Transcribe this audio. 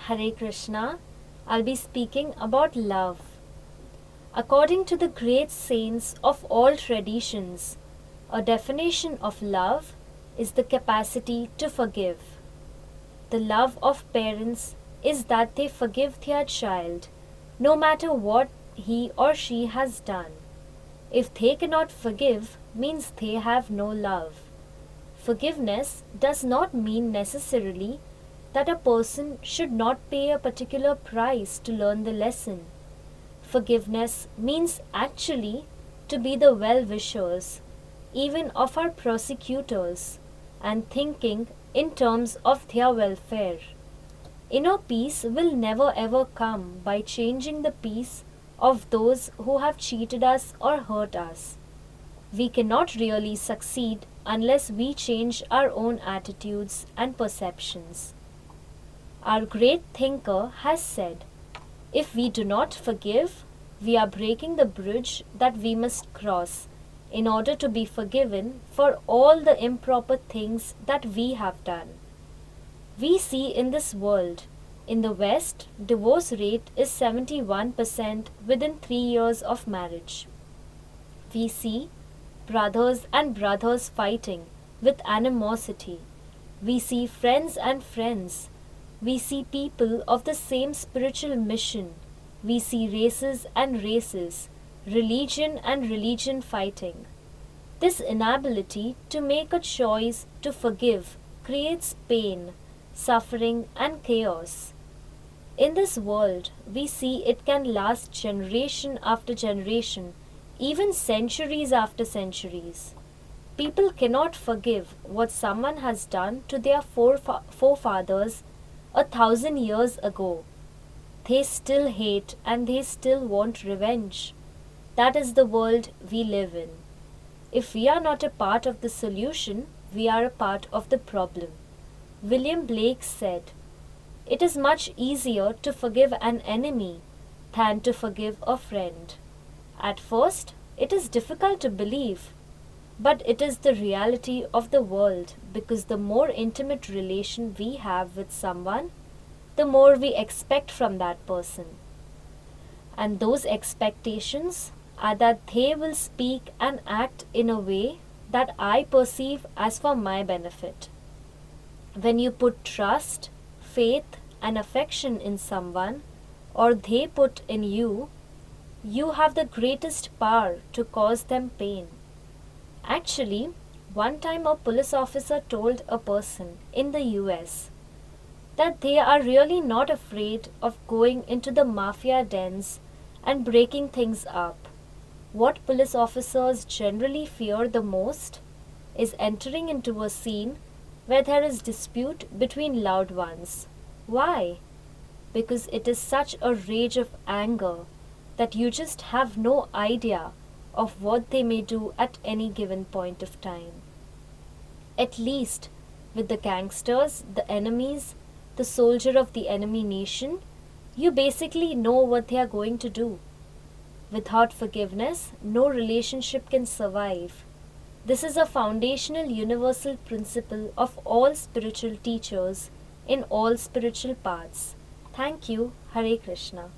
Hare Krishna. I'll be speaking about love. According to the great saints of all traditions, a definition of love is the capacity to forgive. The love of parents is that they forgive their child, no matter what he or she has done. If they cannot forgive, means they have no love. Forgiveness does not mean necessarily that a person should not pay a particular price to learn the lesson. Forgiveness means actually to be the well-wishers, even of our prosecutors, and thinking in terms of their welfare. Inner peace will never ever come by changing the peace of those who have cheated us or hurt us. We cannot really succeed unless we change our own attitudes and perceptions. Our great thinker has said, if we do not forgive, we are breaking the bridge that we must cross in order to be forgiven for all the improper things that we have done. We see in this world, in the West, divorce rate is 71% within 3 years of marriage. We see brothers and brothers fighting with animosity. We see friends and friends. We see people of the same spiritual mission. We see races and races, religion and religion fighting. This inability to make a choice to forgive creates pain, suffering, and chaos. In this world, we see it can last generation after generation, even centuries after centuries. People cannot forgive what someone has done to their forefathers 1,000 years ago. They still hate and they still want revenge. That is the world we live in. If we are not a part of the solution, we are a part of the problem. William Blake said, "It is much easier to forgive an enemy than to forgive a friend." At first, it is difficult to believe, but it is the reality of the world, because the more intimate relation we have with someone, the more we expect from that person. And those expectations are that they will speak and act in a way that I perceive as for my benefit. When you put trust, faith, and affection in someone, or they put in you, you have the greatest power to cause them pain. Actually, one time a police officer told a person in the US that they are really not afraid of going into the mafia dens and breaking things up. What police officers generally fear the most is entering into a scene where there is dispute between loved ones. Why? Because it is such a rage of anger that you just have no idea of what they may do at any given point of time. At least with the gangsters, the enemies, the soldier of the enemy nation, you basically know what they are going to do. Without forgiveness, no relationship can survive. This is a foundational universal principle of all spiritual teachers in all spiritual paths. Thank you. Hare Krishna.